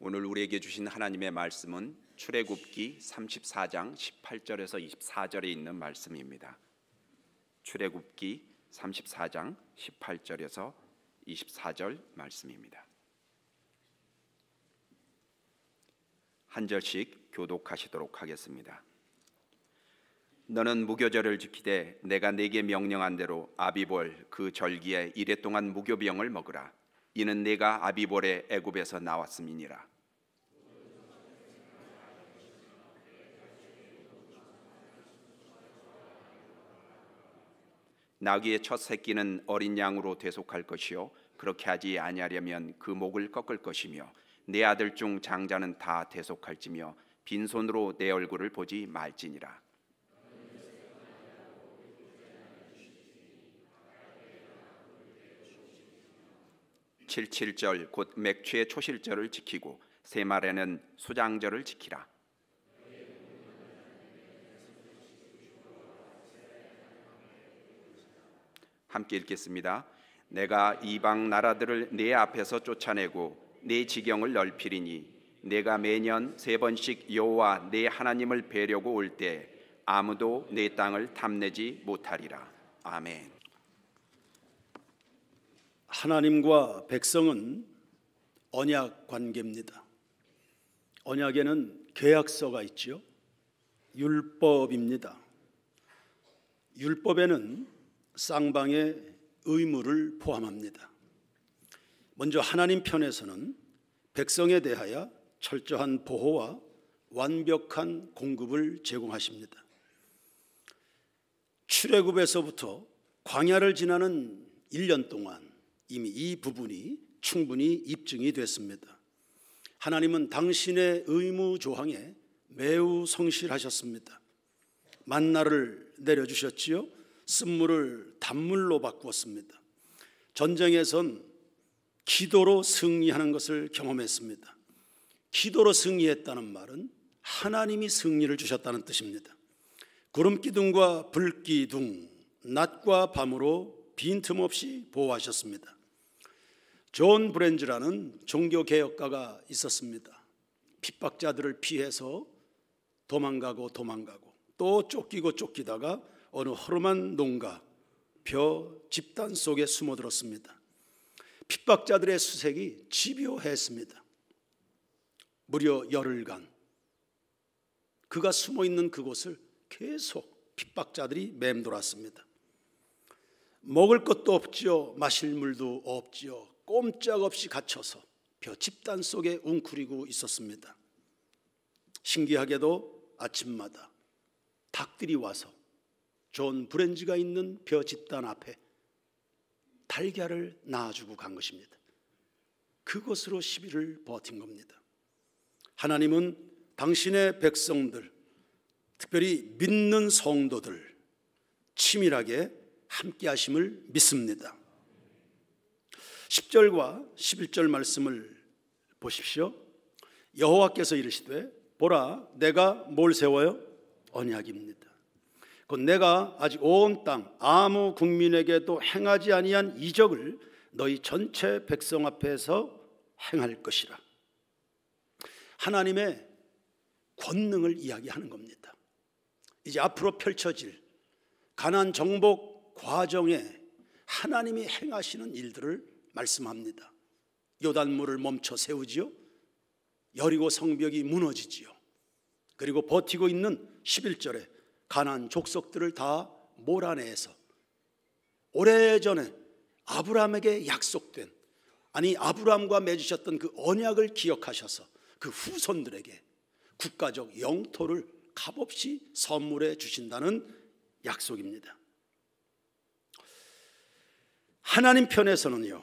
오늘 우리에게 주신 하나님의 말씀은 출애굽기 34장 18절에서 24절에 있는 말씀입니다. 출애굽기 34장 18절에서 24절 말씀입니다. 한 절씩 교독하시도록 하겠습니다. 너는 무교절을 지키되 내가 네게 명령한 대로 아비볼 그 절기에 이레 동안 무교병을 먹으라. 이는 내가 아비볼의 애굽에서 나왔음이니라. 나귀의 첫 새끼는 어린 양으로 대속할 것이요 그렇게 하지 아니하려면 그 목을 꺾을 것이며 내 아들 중 장자는 다 대속할지며 빈손으로 내 얼굴을 보지 말지니라. 77절 곧 맥추의 초실절을 지키고 세말에는 수장절을 지키라. 함께 읽겠습니다. 내가 이방 나라들을 내 앞에서 쫓아내고 내 지경을 넓히리니 내가 매년 3번씩 여호와 내 하나님을 뵈려고 올 때 아무도 내 땅을 탐내지 못하리라. 아멘. 하나님과 백성은 언약 관계입니다. 언약에는 계약서가 있죠. 율법입니다. 율법에는 쌍방의 의무를 포함합니다. 먼저 하나님 편에서는 백성에 대하여 철저한 보호와 완벽한 공급을 제공하십니다. 출애굽에서부터 광야를 지나는 1년 동안 이미 이 부분이 충분히 입증이 됐습니다. 하나님은 당신의 의무 조항에 매우 성실하셨습니다. 만나를 내려주셨지요. 쓴물을 단물로 바꾸었습니다. 전쟁에선 기도로 승리하는 것을 경험했습니다. 기도로 승리했다는 말은 하나님이 승리를 주셨다는 뜻입니다. 구름기둥과 불기둥, 낮과 밤으로 빈틈없이 보호하셨습니다. 존 브렌즈라는 종교개혁가가 있었습니다. 핍박자들을 피해서 도망가고 또 쫓기다가 어느 허름한 농가 벼 집단 속에 숨어들었습니다. 핍박자들의 수색이 집요했습니다. 무려 열흘간 그가 숨어있는 그곳을 계속 핍박자들이 맴돌았습니다. 먹을 것도 없지요, 마실 물도 없지요. 꼼짝없이 갇혀서 벼 집단 속에 웅크리고 있었습니다. 신기하게도 아침마다 닭들이 와서 존 브렌즈가 있는 벼 집단 앞에 달걀을 낳아주고 간 것입니다. 그것으로 10일을 버틴 겁니다. 하나님은 당신의 백성들, 특별히 믿는 성도들 치밀하게 함께 하심을 믿습니다. 10절과 11절 말씀을 보십시오. 여호와께서 이르시되 보라 내가 뭘 세워요? 언약입니다. 곧 내가 아직 온 땅 아무 국민에게도 행하지 아니한 이적을 너희 전체 백성 앞에서 행할 것이라. 하나님의 권능을 이야기하는 겁니다. 이제 앞으로 펼쳐질 가나안 정복 과정에 하나님이 행하시는 일들을 말씀합니다. 요단물을 멈춰 세우지요. 여리고 성벽이 무너지지요. 그리고 버티고 있는 11절에 가나안 족속들을 다 몰아내서 오래전에 아브라함에게 약속된, 아브라함과 맺으셨던 그 언약을 기억하셔서 그 후손들에게 국가적 영토를 값없이 선물해 주신다는 약속입니다. 하나님 편에서는요,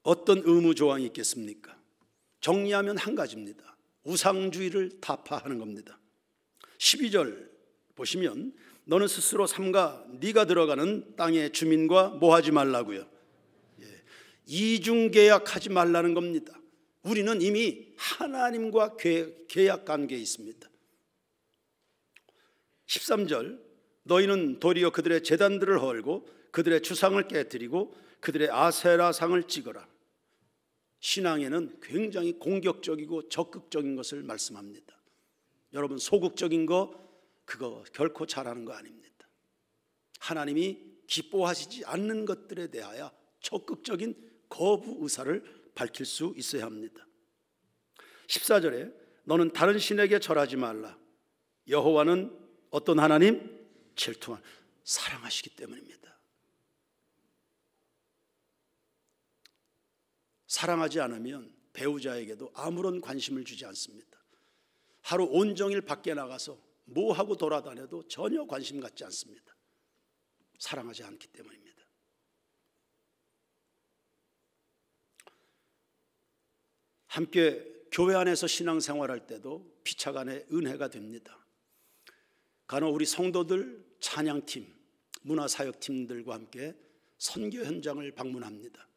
어떤 의무 조항이 있겠습니까? 정리하면 한 가지입니다. 우상주의를 타파하는 겁니다. 12절 보시면 너는 스스로 삼가 네가 들어가는 땅의 주민과 뭐 하지 말라고요? 이중계약하지 말라는 겁니다. 우리는 이미 하나님과 계약 관계에 있습니다. 13절 너희는 도리어 그들의 제단들을 헐고 그들의 주상을 깨뜨리고 그들의 아세라상을 찍어라. 신앙에는 굉장히 공격적이고 적극적인 것을 말씀합니다. 여러분, 소극적인 거 그거 결코 잘하는 거 아닙니다. 하나님이 기뻐하시지 않는 것들에 대하여 적극적인 거부 의사를 밝힐 수 있어야 합니다. 14절에 너는 다른 신에게 절하지 말라. 여호와는 어떤 하나님? 질투한, 사랑하시기 때문입니다. 사랑하지 않으면 배우자에게도 아무런 관심을 주지 않습니다. 하루 온종일 밖에 나가서 뭐하고 돌아다녀도 전혀 관심 갖지 않습니다. 사랑하지 않기 때문입니다. 함께 교회 안에서 신앙생활할 때도 피차간에 은혜가 됩니다. 간혹 우리 성도들 찬양팀, 문화사역팀들과 함께 선교 현장을 방문합니다.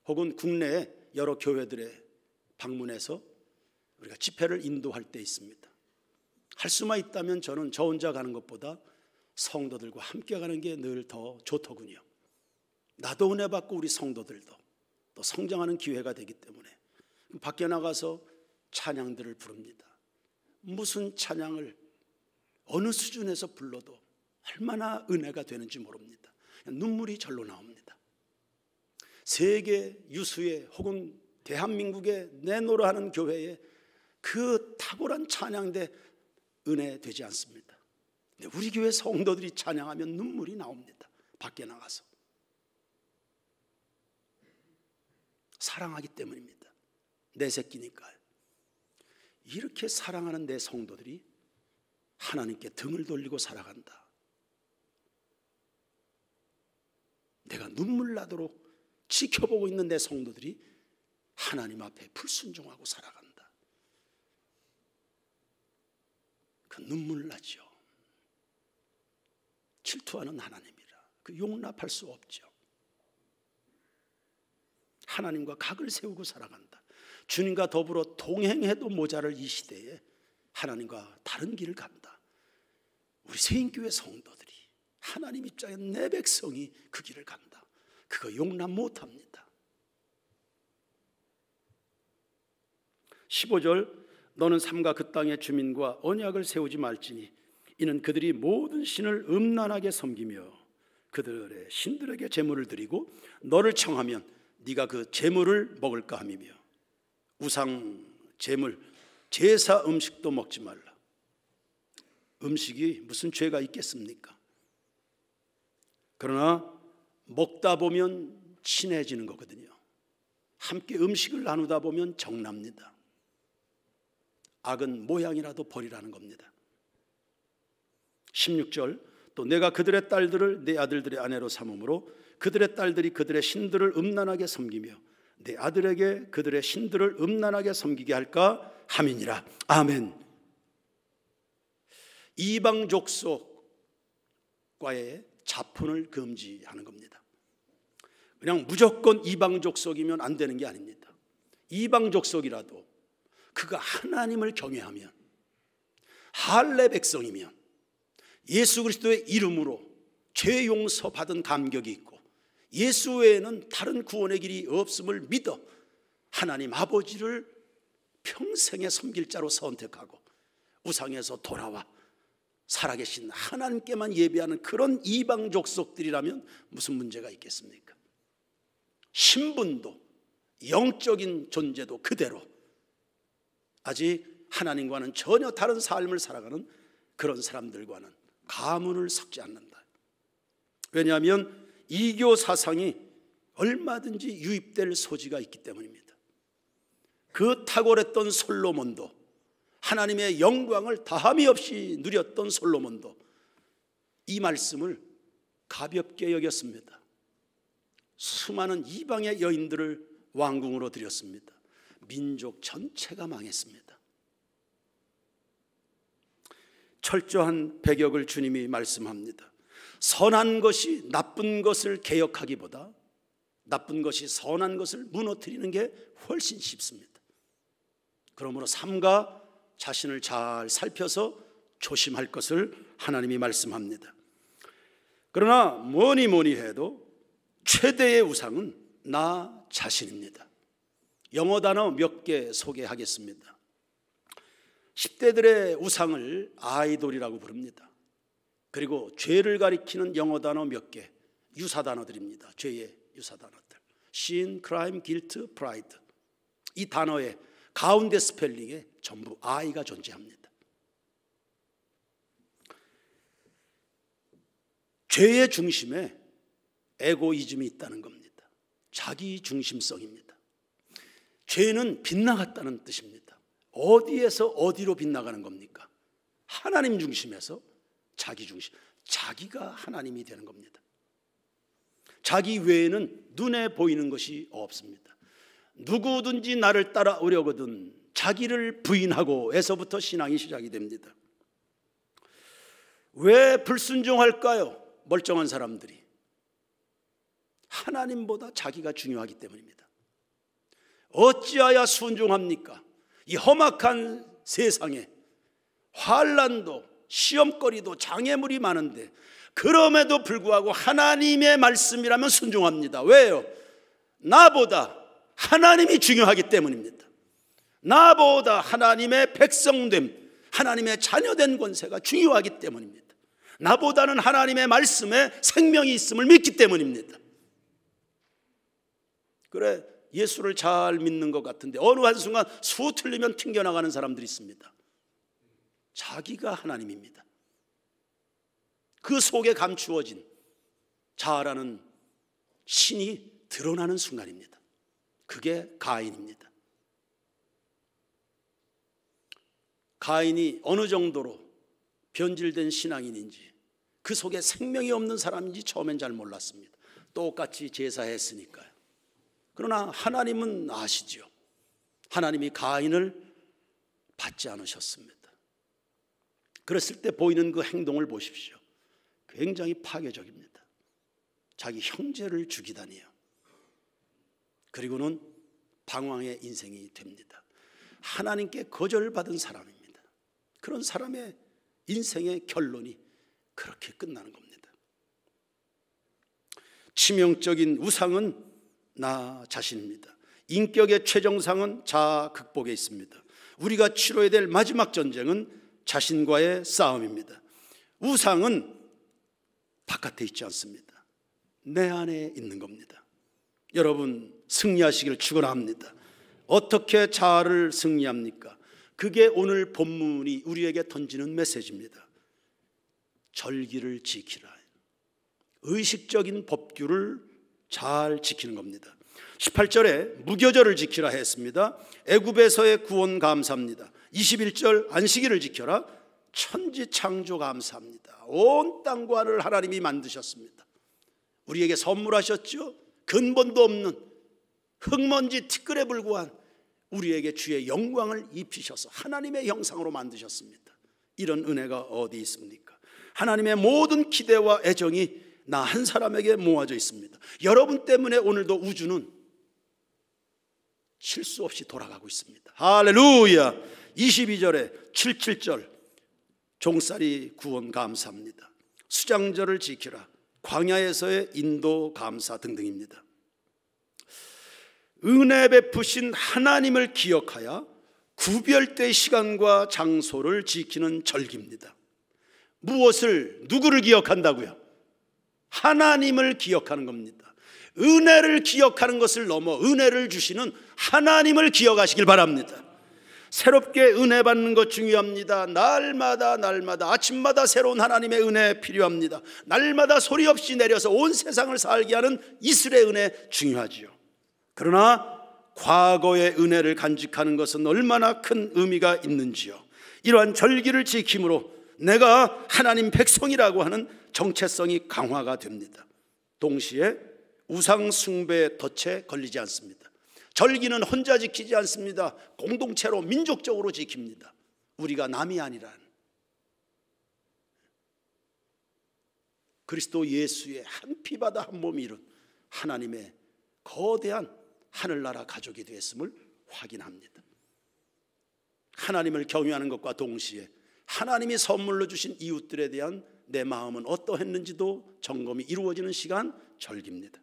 혹은 국내의 여러 교회들에 방문해서 우리가 집회를 인도할 때 있습니다. 할 수만 있다면 저는 저 혼자 가는 것보다 성도들과 함께 가는 게 늘 더 좋더군요. 나도 은혜 받고 우리 성도들도 또 성장하는 기회가 되기 때문에 밖에 나가서 찬양들을 부릅니다. 무슨 찬양을 어느 수준에서 불러도 얼마나 은혜가 되는지 모릅니다. 눈물이 절로 나옵니다. 세계 유수의 혹은 대한민국에 내노라하는 교회에 그 탁월한 찬양대 은혜 되지 않습니다. 근데 우리 교회 성도들이 찬양하면 눈물이 나옵니다. 밖에 나가서 사랑하기 때문입니다. 내 새끼니까요. 이렇게 사랑하는 내 성도들이 하나님께 등을 돌리고 살아간다. 내가 눈물 나도록 지켜보고 있는 내 성도들이 하나님 앞에 불순종하고 살아간다. 그 눈물 나죠. 질투하는 하나님이라 그 용납할 수 없죠. 하나님과 각을 세우고 살아간다. 주님과 더불어 동행해도 모자랄 이 시대에 하나님과 다른 길을 간다. 우리 세인교회 성도들이 하나님 입장에 내 백성이 그 길을 간다. 그거 용납 못합니다. 15절 너는 삼가 그 땅의 주민과 언약을 세우지 말지니 이는 그들이 모든 신을 음란하게 섬기며 그들의 신들에게 제물을 드리고 너를 청하면 네가 그 제물을 먹을까 함이며 우상 제물 제사 음식도 먹지 말라. 음식이 무슨 죄가 있겠습니까? 그러나 먹다 보면 친해지는 거거든요. 함께 음식을 나누다 보면 정납니다. 악은 모양이라도 버리라는 겁니다. 16절 또 내가 그들의 딸들을 내 아들들의 아내로 삼음으로 그들의 딸들이 그들의 신들을 음란하게 섬기며 내 아들에게 그들의 신들을 음란하게 섬기게 할까 함이니라. 아멘. 이방 족속과의 자폰을 금지하는 겁니다. 그냥 무조건 이방 족속이면 안 되는 게 아닙니다. 이방 족속이라도 그가 하나님을 경외하면 할례 백성이면 예수 그리스도의 이름으로 죄 용서 받은 감격이 있고 예수 외에는 다른 구원의 길이 없음을 믿어 하나님 아버지를 평생에 섬길 자로 선택하고 우상에서 돌아와 살아계신 하나님께만 예배하는 그런 이방 족속들이라면 무슨 문제가 있겠습니까? 신분도 영적인 존재도 그대로 아직 하나님과는 전혀 다른 삶을 살아가는 그런 사람들과는 가문을 섞지 않는다. 왜냐하면 이교 사상이 얼마든지 유입될 소지가 있기 때문입니다. 그 탁월했던 솔로몬도 하나님의 영광을 다함이 없이 누렸던 솔로몬도 이 말씀을 가볍게 여겼습니다. 수많은 이방의 여인들을 왕궁으로 들였습니다. 민족 전체가 망했습니다. 철저한 배격을 주님이 말씀합니다. 선한 것이 나쁜 것을 개혁하기보다 나쁜 것이 선한 것을 무너뜨리는 게 훨씬 쉽습니다. 그러므로 삼가 자신을 잘 살펴서 조심할 것을 하나님이 말씀합니다. 그러나 뭐니 해도 최대의 우상은 나 자신입니다. 영어 단어 몇 개 소개하겠습니다. 10대들의 우상을 아이돌이라고 부릅니다. 그리고 죄를 가리키는 영어 단어 몇 개, 유사 단어들입니다. 죄의 유사 단어들. sin, crime, guilt, pride. 이 단어의 가운데 스펠링에 전부 I가 존재합니다. 죄의 중심에 에고이즘이 있다는 겁니다. 자기 중심성입니다. 죄는 빗나갔다는 뜻입니다. 어디에서 어디로 빗나가는 겁니까? 하나님 중심에서 자기 중심, 자기가 하나님이 되는 겁니다. 자기 외에는 눈에 보이는 것이 없습니다. 누구든지 나를 따라오려거든 자기를 부인하고 에서부터 신앙이 시작이 됩니다. 왜 불순종할까요? 멀쩡한 사람들이 하나님보다 자기가 중요하기 때문입니다. 어찌하여 순종합니까? 이 험악한 세상에 환난도 시험거리도 장애물이 많은데 그럼에도 불구하고 하나님의 말씀이라면 순종합니다. 왜요? 나보다 하나님이 중요하기 때문입니다. 나보다 하나님의 백성됨, 하나님의 자녀된 권세가 중요하기 때문입니다. 나보다는 하나님의 말씀에 생명이 있음을 믿기 때문입니다. 그래, 예수를 잘 믿는 것 같은데 어느 한순간 수 틀리면 튕겨나가는 사람들이 있습니다. 자기가 하나님입니다. 그 속에 감추어진 자아라는 신이 드러나는 순간입니다. 그게 가인입니다. 가인이 어느 정도로 변질된 신앙인인지, 그 속에 생명이 없는 사람인지 처음엔 잘 몰랐습니다. 똑같이 제사했으니까요. 그러나 하나님은 아시죠. 하나님이 가인을 받지 않으셨습니다. 그랬을 때 보이는 그 행동을 보십시오. 굉장히 파괴적입니다. 자기 형제를 죽이다니요. 그리고는 방황의 인생이 됩니다. 하나님께 거절받은 사람입니다. 그런 사람의 인생의 결론이 그렇게 끝나는 겁니다. 치명적인 우상은 나 자신입니다. 인격의 최정상은 자아 극복에 있습니다. 우리가 치러야 될 마지막 전쟁은 자신과의 싸움입니다. 우상은 바깥에 있지 않습니다. 내 안에 있는 겁니다. 여러분 승리하시기를 축원합니다. 어떻게 자아를 승리합니까? 그게 오늘 본문이 우리에게 던지는 메시지입니다. 절기를 지키라. 의식적인 법규를 잘 지키는 겁니다. 18절에 무교절을 지키라 했습니다. 애굽에서의 구원 감사합니다. 21절 안식일을 지켜라. 천지 창조 감사합니다. 온 땅과 하늘을 하나님이 만드셨습니다. 우리에게 선물하셨죠. 근본도 없는 흙먼지 티끌에 불과한 우리에게 주의 영광을 입히셔서 하나님의 형상으로 만드셨습니다. 이런 은혜가 어디 있습니까? 하나님의 모든 기대와 애정이 나 한 사람에게 모아져 있습니다. 여러분 때문에 오늘도 우주는 쉴 수 없이 돌아가고 있습니다. 할렐루야. 22절에 77절 종살이 구원 감사합니다. 수장절을 지키라. 광야에서의 인도 감사 등등입니다. 은혜 베푸신 하나님을 기억하여 구별된 시간과 장소를 지키는 절기입니다. 무엇을, 누구를 기억한다고요? 하나님을 기억하는 겁니다. 은혜를 기억하는 것을 넘어 은혜를 주시는 하나님을 기억하시길 바랍니다. 새롭게 은혜 받는 것 중요합니다. 날마다 아침마다 새로운 하나님의 은혜 필요합니다. 날마다 소리 없이 내려서 온 세상을 살게 하는 이슬의 은혜 중요하지요. 그러나 과거의 은혜를 간직하는 것은 얼마나 큰 의미가 있는지요. 이러한 절기를 지킴으로 내가 하나님 백성이라고 하는 정체성이 강화가 됩니다. 동시에 우상 숭배의 덫에 걸리지 않습니다. 절기는 혼자 지키지 않습니다. 공동체로 민족적으로 지킵니다. 우리가 남이 아니란 그리스도 예수의 한 피바다 한 몸이 이룬 하나님의 거대한 하늘나라 가족이 되었음을 확인합니다. 하나님을 경외하는 것과 동시에 하나님이 선물로 주신 이웃들에 대한 내 마음은 어떠했는지도 점검이 이루어지는 시간, 절기입니다.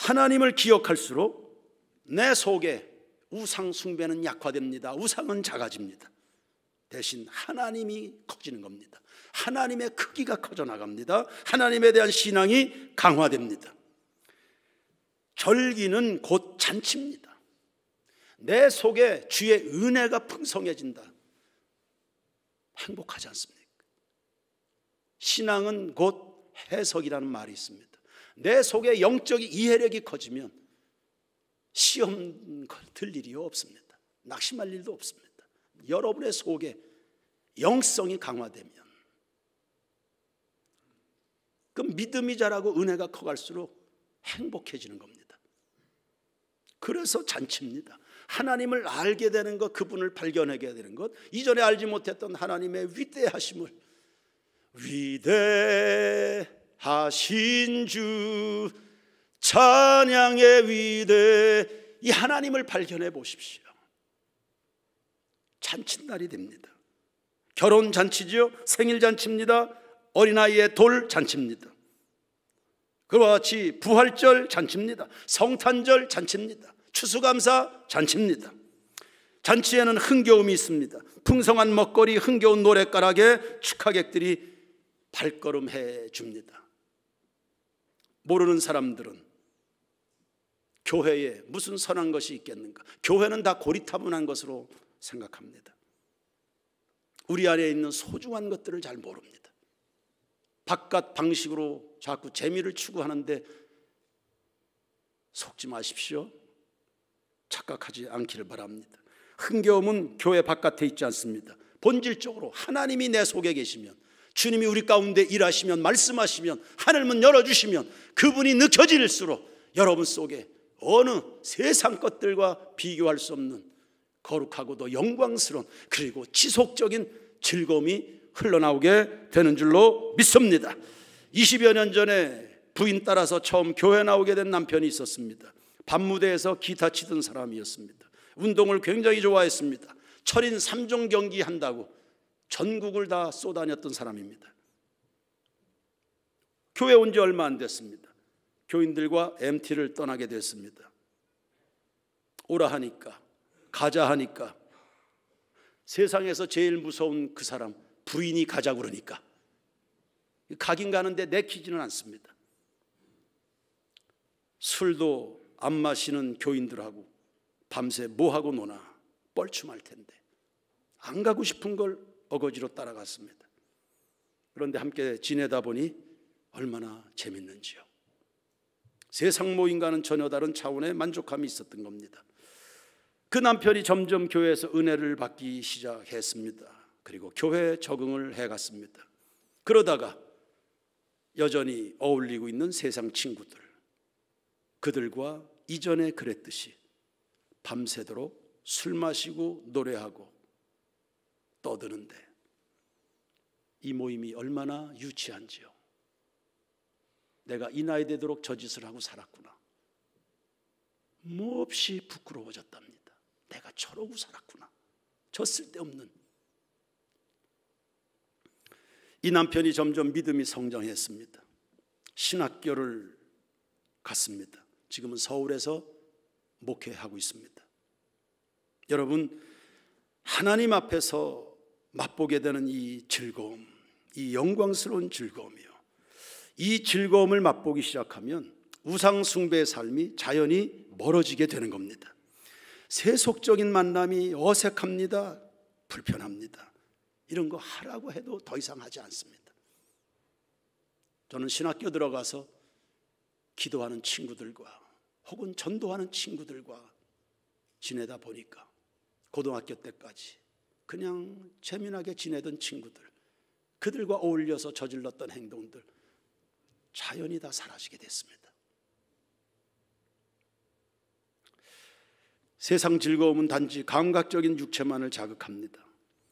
하나님을 기억할수록 내 속에 우상 숭배는 약화됩니다. 우상은 작아집니다. 대신 하나님이 커지는 겁니다. 하나님의 크기가 커져 나갑니다. 하나님에 대한 신앙이 강화됩니다. 절기는 곧 잔치입니다. 내 속에 주의 은혜가 풍성해진다. 행복하지 않습니까? 신앙은 곧 해석이라는 말이 있습니다. 내 속에 영적인 이해력이 커지면 시험 들 일이 없습니다. 낙심할 일도 없습니다. 여러분의 속에 영성이 강화되면 그 믿음이 자라고 은혜가 커갈수록 행복해지는 겁니다. 그래서 잔치입니다. 하나님을 알게 되는 것, 그분을 발견하게 되는 것, 이전에 알지 못했던 하나님의 위대하심을, 위대하신 주 찬양의 위대, 이 하나님을 발견해 보십시오. 잔칫날이 됩니다. 결혼잔치죠. 생일잔치입니다. 어린아이의 돌잔치입니다. 그와 같이 부활절 잔치입니다. 성탄절 잔치입니다. 추수감사 잔치입니다. 잔치에는 흥겨움이 있습니다. 풍성한 먹거리, 흥겨운 노랫가락에 축하객들이 발걸음해 줍니다. 모르는 사람들은 교회에 무슨 선한 것이 있겠는가? 교회는 다 고리타분한 것으로 생각합니다. 우리 안에 있는 소중한 것들을 잘 모릅니다. 바깥 방식으로 자꾸 재미를 추구하는데 속지 마십시오. 착각하지 않기를 바랍니다. 흥겨움은 교회 바깥에 있지 않습니다. 본질적으로 하나님이 내 속에 계시면, 주님이 우리 가운데 일하시면, 말씀하시면, 하늘문 열어주시면 그분이 느껴질수록 여러분 속에 어느 세상 것들과 비교할 수 없는 거룩하고도 영광스러운, 그리고 지속적인 즐거움이 흘러나오게 되는 줄로 믿습니다. 20여 년 전에 부인 따라서 처음 교회 나오게 된 남편이 있었습니다. 밤무대에서 기타 치던 사람이었습니다. 운동을 굉장히 좋아했습니다. 철인 3종 경기 한다고 전국을 다 쏘다녔던 사람입니다. 교회 온 지 얼마 안 됐습니다. 교인들과 MT를 떠나게 됐습니다. 오라 하니까, 가자 하니까, 세상에서 제일 무서운 그 사람, 부인이 가자 그러니까 가긴 가는데 내키지는 않습니다. 술도 안 마시는 교인들하고 밤새 뭐하고 노나 뻘쭘할 텐데 안 가고 싶은 걸 어거지로 따라갔습니다. 그런데 함께 지내다 보니 얼마나 재밌는지요. 세상 모임과는 전혀 다른 차원의 만족감이 있었던 겁니다. 그 남편이 점점 교회에서 은혜를 받기 시작했습니다. 그리고 교회에 적응을 해갔습니다. 그러다가 여전히 어울리고 있는 세상 친구들, 그들과 이전에 그랬듯이 밤새도록 술 마시고 노래하고 떠드는데 이 모임이 얼마나 유치한지요. 내가 이 나이 되도록 저 짓을 하고 살았구나. 몹시 부끄러워졌답니다. 내가 저러고 살았구나. 저 쓸데없는. 이 남편이 점점 믿음이 성장했습니다. 신학교를 갔습니다. 지금은 서울에서 목회하고 있습니다. 여러분, 하나님 앞에서 맛보게 되는 이 즐거움, 이 영광스러운 즐거움이요, 이 즐거움을 맛보기 시작하면 우상 숭배의 삶이 자연히 멀어지게 되는 겁니다. 세속적인 만남이 어색합니다. 불편합니다. 이런 거 하라고 해도 더 이상 하지 않습니다. 저는 신학교 들어가서 기도하는 친구들과 혹은 전도하는 친구들과 지내다 보니까 고등학교 때까지 그냥 재미나게 지내던 친구들, 그들과 어울려서 저질렀던 행동들 자연히 다 사라지게 됐습니다. 세상 즐거움은 단지 감각적인 육체만을 자극합니다.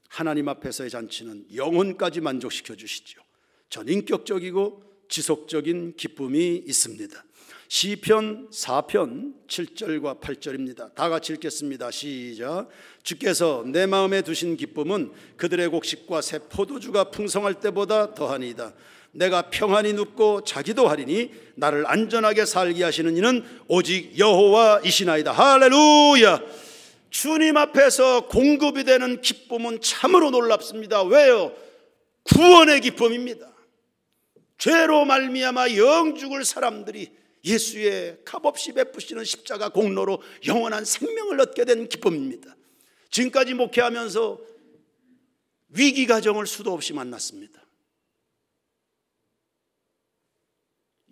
하나님 앞에서의 잔치는 영혼까지 만족시켜 주시죠. 전인격적이고 지속적인 기쁨이 있습니다. 시편 4편 7절과 8절입니다. 다 같이 읽겠습니다. 시작. 주께서 내 마음에 두신 기쁨은 그들의 곡식과 새 포도주가 풍성할 때보다 더하니이다. 내가 평안히 눕고 자기도 하리니 나를 안전하게 살게 하시는 이는 오직 여호와이시나이다. 할렐루야. 주님 앞에서 공급이 되는 기쁨은 참으로 놀랍습니다. 왜요? 구원의 기쁨입니다. 죄로 말미암아 영 죽을 사람들이 예수의 값없이 베푸시는 십자가 공로로 영원한 생명을 얻게 된 기쁨입니다. 지금까지 목회하면서 위기 가정을 수도 없이 만났습니다.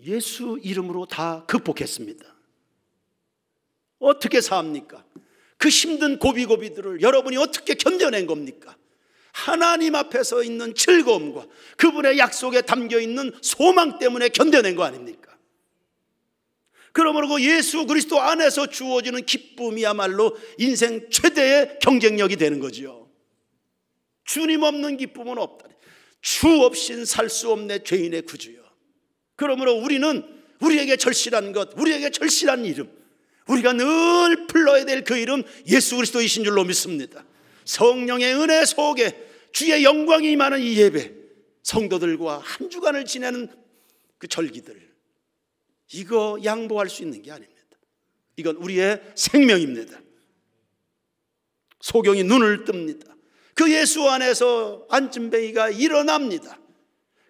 예수 이름으로 다 극복했습니다. 어떻게 삽니까? 그 힘든 고비고비들을 여러분이 어떻게 견뎌낸 겁니까? 하나님 앞에서 있는 즐거움과 그분의 약속에 담겨있는 소망 때문에 견뎌낸 거 아닙니까? 그러므로 예수 그리스도 안에서 주어지는 기쁨이야말로 인생 최대의 경쟁력이 되는 거죠. 주님 없는 기쁨은 없다. 주 없인 살 수 없네 죄인의 구주여. 그러므로 우리는 우리에게 절실한 것, 우리에게 절실한 이름, 우리가 늘 불러야 될 그 이름 예수 그리스도이신 줄로 믿습니다. 성령의 은혜 속에 주의 영광이 임하는 이 예배, 성도들과 한 주간을 지내는 그 절기들, 이거 양보할 수 있는 게 아닙니다. 이건 우리의 생명입니다. 소경이 눈을 뜹니다. 그 예수 안에서 안진뱅이가 일어납니다.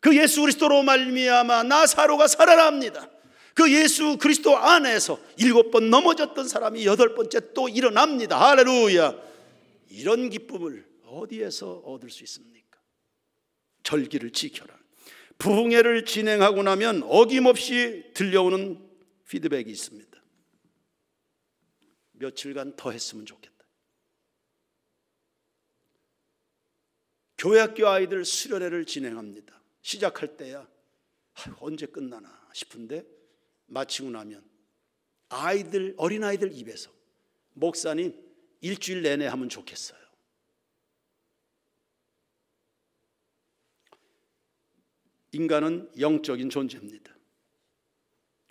그 예수 그리스도로 말미암아 나사로가 살아납니다. 그 예수 그리스도 안에서 7번 넘어졌던 사람이 8번째 또 일어납니다. 할렐루야. 이런 기쁨을 어디에서 얻을 수 있습니까? 절기를 지켜라. 부흥회를 진행하고 나면 어김없이 들려오는 피드백이 있습니다. 며칠간 더 했으면 좋겠다. 교회학교 아이들 수련회를 진행합니다. 시작할 때야 언제 끝나나 싶은데 마치고 나면 어린아이들 입에서 목사님 일주일 내내 하면 좋겠어요. 인간은 영적인 존재입니다.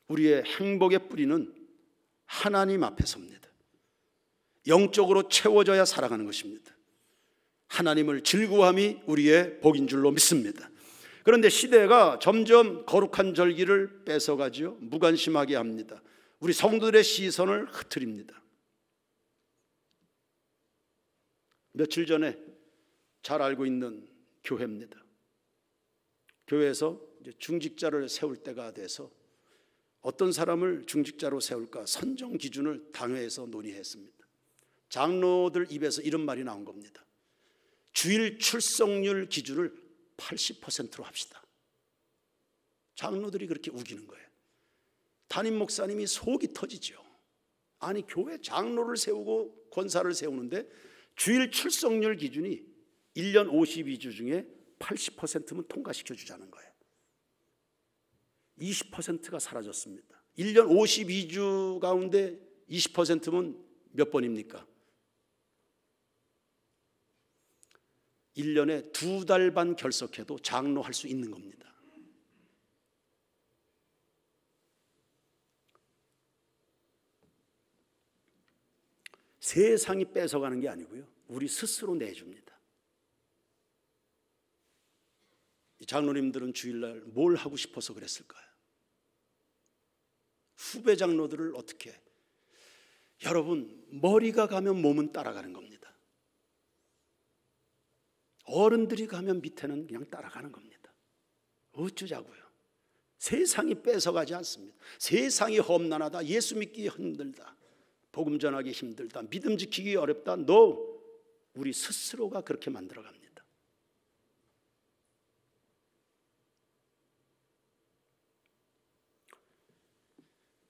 우리의 행복의 뿌리는 하나님 앞에 섭니다. 영적으로 채워져야 살아가는 것입니다. 하나님을 즐거워함이 우리의 복인 줄로 믿습니다. 그런데 시대가 점점 거룩한 절기를 뺏어가지요, 무관심하게 합니다. 우리 성도들의 시선을 흐트립니다. 며칠 전에 잘 알고 있는 교회입니다. 교회에서 이제 중직자를 세울 때가 돼서 어떤 사람을 중직자로 세울까 선정 기준을 당회에서 논의했습니다. 장로들 입에서 이런 말이 나온 겁니다. 주일 출석률 기준을 80%로 합시다. 장로들이 그렇게 우기는 거예요. 담임 목사님이 속이 터지죠. 아니 교회 장로를 세우고 권사를 세우는데 주일 출석률 기준이 1년 52주 중에 80%면 통과시켜 주자는 거예요. 20%가 사라졌습니다. 1년 52주 가운데 20%면 몇 번입니까? 1년에 2달 반 결석해도 장로할 수 있는 겁니다. 세상이 뺏어가는 게 아니고요, 우리 스스로 내줍니다. 이 장로님들은 주일날 뭘 하고 싶어서 그랬을까요? 후배 장로들을 어떻게, 여러분 머리가 가면 몸은 따라가는 겁니다. 어른들이 가면 밑에는 그냥 따라가는 겁니다. 어쩌자고요? 세상이 뺏어가지 않습니다. 세상이 험난하다, 예수 믿기 힘들다, 복음 전하기 힘들다, 믿음 지키기 어렵다, 우리 스스로가 그렇게 만들어갑니다.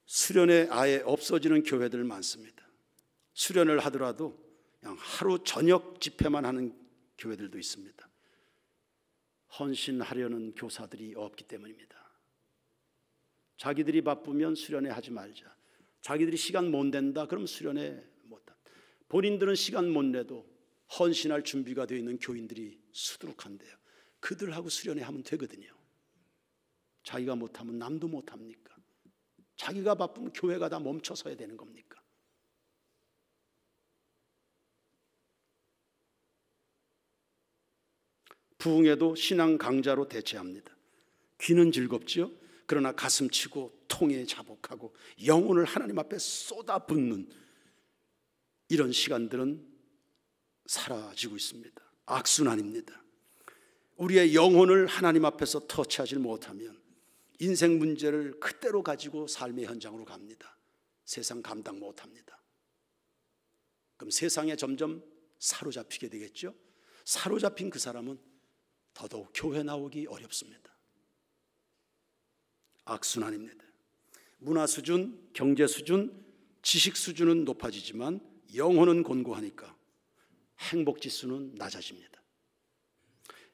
수련회 아예 없어지는 교회들 많습니다. 수련을 하더라도 그냥 하루 저녁 집회만 하는 교회들도 있습니다. 헌신하려는 교사들이 없기 때문입니다. 자기들이 바쁘면 수련회 하지 말자. 자기들이 시간 못 낸다 그럼 수련회 못한다. 본인들은 시간 못 내도 헌신할 준비가 되어 있는 교인들이 수두룩한데요, 그들하고 수련회 하면 되거든요. 자기가 못하면 남도 못합니까? 자기가 바쁘면 교회가 다 멈춰서야 되는 겁니까? 부흥회도 신앙 강좌로 대체합니다. 귀는 즐겁죠. 그러나 가슴치고 통에 자복하고 영혼을 하나님 앞에 쏟아붓는 이런 시간들은 사라지고 있습니다. 악순환입니다. 우리의 영혼을 하나님 앞에서 터치하지 못하면 인생 문제를 그대로 가지고 삶의 현장으로 갑니다. 세상 감당 못합니다. 그럼 세상에 점점 사로잡히게 되겠죠. 사로잡힌 그 사람은 더더욱 교회 나오기 어렵습니다. 악순환입니다. 문화 수준, 경제 수준, 지식 수준은 높아지지만 영혼은 곤고하니까 행복 지수는 낮아집니다.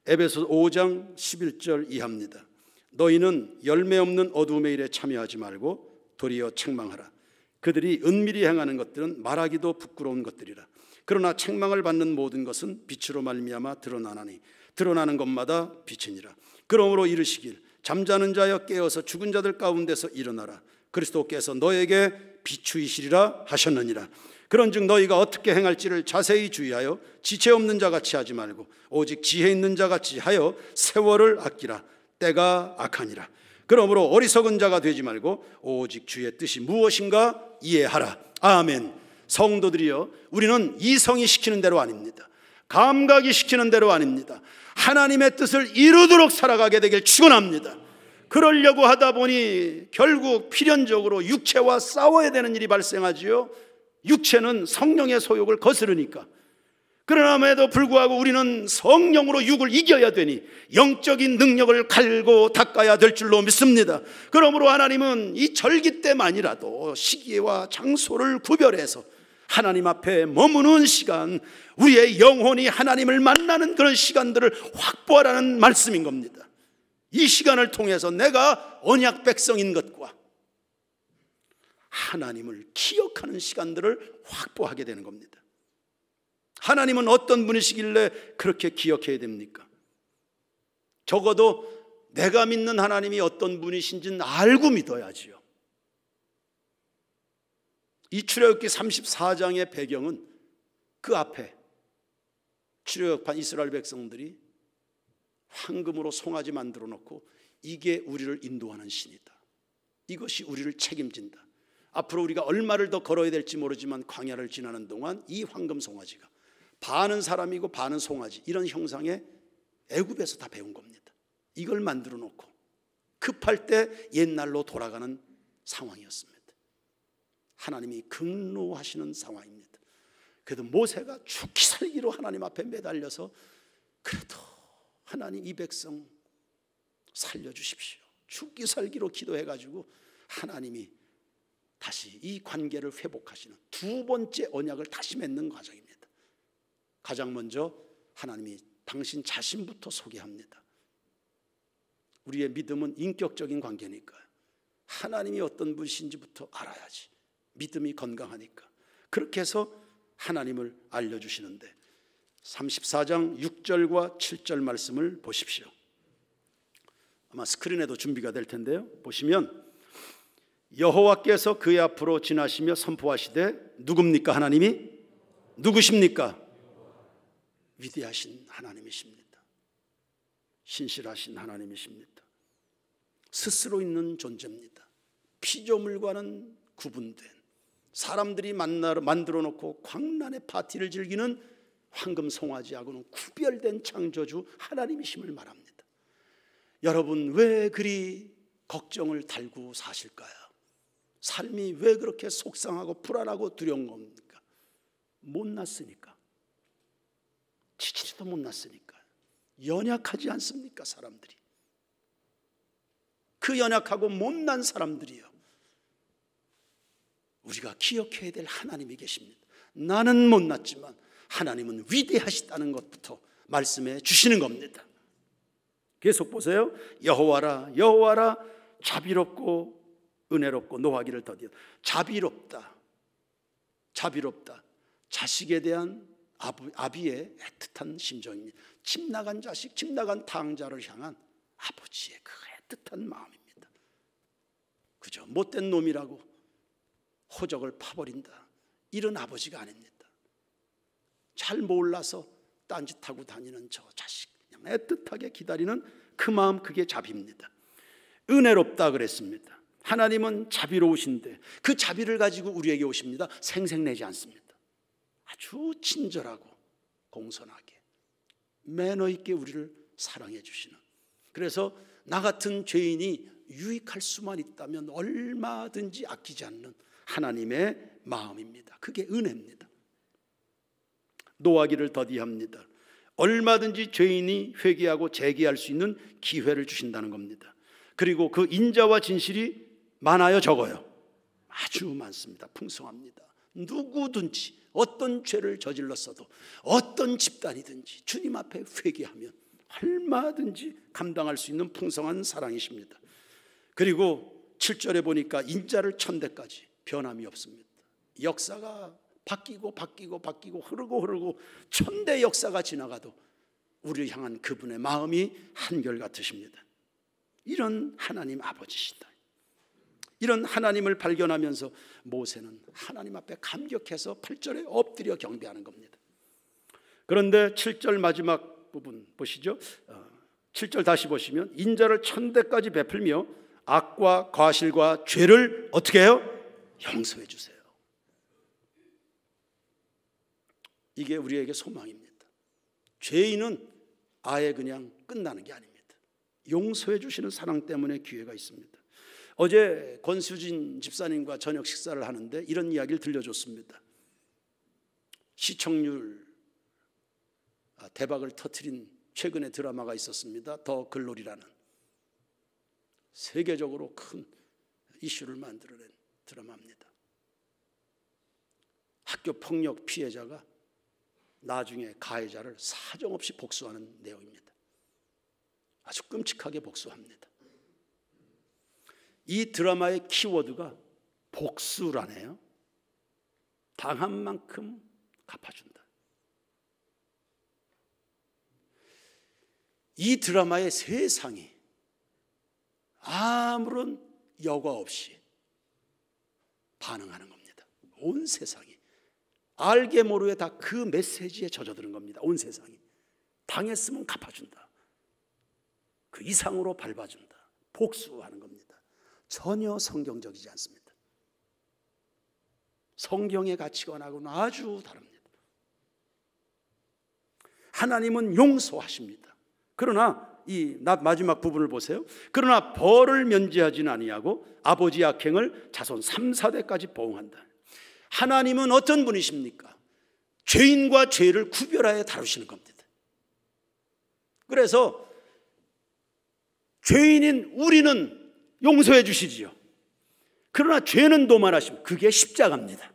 에베소 5장 11절 이하입니다. 너희는 열매 없는 어두움의 일에 참여하지 말고 도리어 책망하라. 그들이 은밀히 행하는 것들은 말하기도 부끄러운 것들이라. 그러나 책망을 받는 모든 것은 빛으로 말미암아 드러나나니 드러나는 것마다 빛이니라. 그러므로 이르시길 잠자는 자여 깨어서 죽은 자들 가운데서 일어나라. 그리스도께서 너에게 비추이시리라 하셨느니라. 그런즉 너희가 어떻게 행할지를 자세히 주의하여 지체 없는 자같이 하지 말고 오직 지혜 있는 자같이 하여 세월을 아끼라. 때가 악하니라. 그러므로 어리석은 자가 되지 말고 오직 주의 뜻이 무엇인가 이해하라. 아멘. 성도들이여, 우리는 이성이 시키는 대로 아닙니다. 감각이 시키는 대로 아닙니다. 하나님의 뜻을 이루도록 살아가게 되길 축원합니다. 그러려고 하다 보니 결국 필연적으로 육체와 싸워야 되는 일이 발생하지요. 육체는 성령의 소욕을 거스르니까. 그러남에도 불구하고 우리는 성령으로 육을 이겨야 되니 영적인 능력을 갈고 닦아야 될 줄로 믿습니다. 그러므로 하나님은 이 절기 때만이라도 시기와 장소를 구별해서 하나님 앞에 머무는 시간, 우리의 영혼이 하나님을 만나는 그런 시간들을 확보하라는 말씀인 겁니다. 이 시간을 통해서 내가 언약 백성인 것과 하나님을 기억하는 시간들을 확보하게 되는 겁니다. 하나님은 어떤 분이시길래 그렇게 기억해야 됩니까? 적어도 내가 믿는 하나님이 어떤 분이신지는 알고 믿어야지요. 이 출애굽기 34장의 배경은 그 앞에 출애굽한 이스라엘 백성들이 황금으로 송아지 만들어 놓고 이게 우리를 인도하는 신이다. 이것이 우리를 책임진다. 앞으로 우리가 얼마를 더 걸어야 될지 모르지만 광야를 지나는 동안 이 황금 송아지가 반은 사람이고 반은 송아지, 이런 형상에 애굽에서 다 배운 겁니다. 이걸 만들어 놓고 급할 때 옛날로 돌아가는 상황이었습니다. 하나님이 극노하시는 상황입니다. 그래도 모세가 죽기 살기로 하나님 앞에 매달려서 그래도 하나님 이 백성 살려주십시오. 죽기 살기로 기도해가지고 하나님이 다시 이 관계를 회복하시는 두 번째 언약을 다시 맺는 과정입니다. 가장 먼저 하나님이 당신 자신부터 소개합니다. 우리의 믿음은 인격적인 관계니까요. 하나님이 어떤 분이신지부터 알아야지 믿음이 건강하니까. 그렇게 해서 하나님을 알려주시는데 34장 6절과 7절 말씀을 보십시오. 아마 스크린에도 준비가 될 텐데요. 보시면 여호와께서 그의 앞으로 지나시며 선포하시되 누굽니까? 하나님이 누구십니까? 위대하신 하나님이십니다. 신실하신 하나님이십니다. 스스로 있는 존재입니다. 피조물과는 구분된, 사람들이 만들어 놓고 광란의 파티를 즐기는 황금 송아지하고는 구별된 창조주 하나님이심을 말합니다. 여러분, 왜 그리 걱정을 달고 사실까요? 삶이 왜 그렇게 속상하고 불안하고 두려운 겁니까? 못났으니까. 지지리도 못났으니까. 연약하지 않습니까, 사람들이? 그 연약하고 못난 사람들이요, 우리가 기억해야 될 하나님이 계십니다. 나는 못났지만 하나님은 위대하시다는 것부터 말씀해 주시는 겁니다. 계속 보세요. 여호와라 여호와라 자비롭고 은혜롭고 노하기를 더디어. 자비롭다. 자식에 대한 아비의 애틋한 심정입니다. 집 나간 자식, 집 나간 탕자를 향한 아버지의 그 애틋한 마음입니다. 그죠? 못된 놈이라고 호적을 파버린다, 이런 아버지가 아닙니다. 잘 몰라서 딴짓하고 다니는 저 자식, 그냥 애틋하게 기다리는 그 마음, 그게 자비입니다. 은혜롭다 그랬습니다. 하나님은 자비로우신데 그 자비를 가지고 우리에게 오십니다. 생색내지 않습니다. 아주 친절하고 공손하게 매너 있게 우리를 사랑해 주시는, 그래서 나 같은 죄인이 유익할 수만 있다면 얼마든지 아끼지 않는 하나님의 마음입니다. 그게 은혜입니다. 노하기를 더디합니다. 얼마든지 죄인이 회개하고 재개할 수 있는 기회를 주신다는 겁니다. 그리고 그 인자와 진실이 많아요, 적어요? 아주 많습니다. 풍성합니다. 누구든지 어떤 죄를 저질렀어도 어떤 집단이든지 주님 앞에 회개하면 얼마든지 감당할 수 있는 풍성한 사랑이십니다. 그리고 7절에 보니까 인자를 천대까지 변함이 없습니다. 역사가 바뀌고 흐르고 천대 역사가 지나가도 우리를 향한 그분의 마음이 한결같으십니다. 이런 하나님 아버지시다. 이런 하나님을 발견하면서 모세는 하나님 앞에 감격해서 8절에 엎드려 경배하는 겁니다. 그런데 7절 마지막 부분 보시죠. 7절 다시 보시면 인자를 천대까지 베풀며 악과 과실과 죄를 어떻게 해요? 용서해 주세요. 이게 우리에게 소망입니다. 죄인은 아예 그냥 끝나는 게 아닙니다. 용서해 주시는 사랑 때문에 기회가 있습니다. 어제 권수진 집사님과 저녁 식사를 하는데 이런 이야기를 들려줬습니다. 시청률 대박을 터뜨린 최근의 드라마가 있었습니다. 더 글로리라는 세계적으로 큰 이슈를 만들어낸 드라마입니다. 학교 폭력 피해자가 나중에 가해자를 사정없이 복수하는 내용입니다. 아주 끔찍하게 복수합니다. 이 드라마의 키워드가 복수라네요. 당한 만큼 갚아준다. 이 드라마의 세상이 아무런 여과 없이 반응하는 겁니다. 온 세상이 알게 모르게 다 그 메시지에 젖어드는 겁니다. 온 세상이 당했으면 갚아준다. 그 이상으로 밟아준다. 복수하는 겁니다. 전혀 성경적이지 않습니다. 성경의 가치관하고는 아주 다릅니다. 하나님은 용서하십니다. 그러나 이 마지막 부분을 보세요. 그러나 벌을 면제하지는 아니하고 아버지 악행을 자손 3, 4대까지 보응한다. 하나님은 어떤 분이십니까? 죄인과 죄를 구별하여 다루시는 겁니다. 그래서 죄인인 우리는 용서해 주시지요. 그러나 죄는 도말하시면 그게 십자가입니다.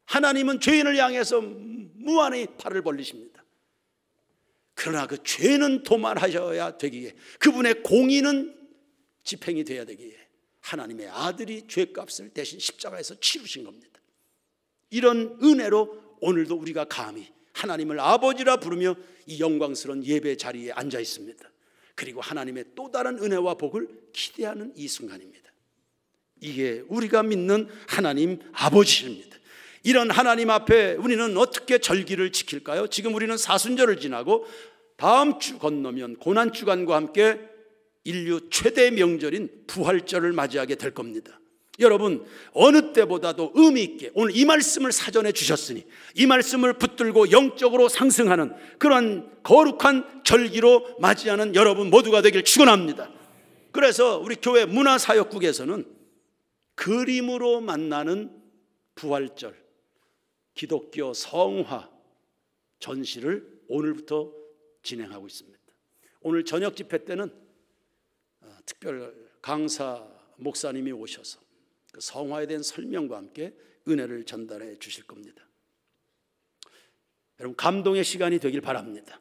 하나님은 죄인을 향해서 무한히 팔을 벌리십니다. 그러나 그 죄는 도말하셔야 되기에, 그분의 공의는 집행이 돼야 되기에 하나님의 아들이 죄값을 대신 십자가에서 치르신 겁니다. 이런 은혜로 오늘도 우리가 감히 하나님을 아버지라 부르며 이 영광스러운 예배 자리에 앉아 있습니다. 그리고 하나님의 또 다른 은혜와 복을 기대하는 이 순간입니다. 이게 우리가 믿는 하나님 아버지입니다. 이런 하나님 앞에 우리는 어떻게 절기를 지킬까요? 지금 우리는 사순절을 지나고 다음 주 건너면 고난주간과 함께 인류 최대 명절인 부활절을 맞이하게 될 겁니다. 여러분, 어느 때보다도 의미 있게 오늘 이 말씀을 사전에 주셨으니 이 말씀을 붙들고 영적으로 상승하는 그런 거룩한 절기로 맞이하는 여러분 모두가 되길 축원합니다. 그래서 우리 교회 문화사역국에서는 그림으로 만나는 부활절 기독교 성화 전시를 오늘부터 진행하고 있습니다. 오늘 저녁 집회 때는 특별 강사 목사님이 오셔서 그 성화에 대한 설명과 함께 은혜를 전달해 주실 겁니다. 여러분, 감동의 시간이 되길 바랍니다.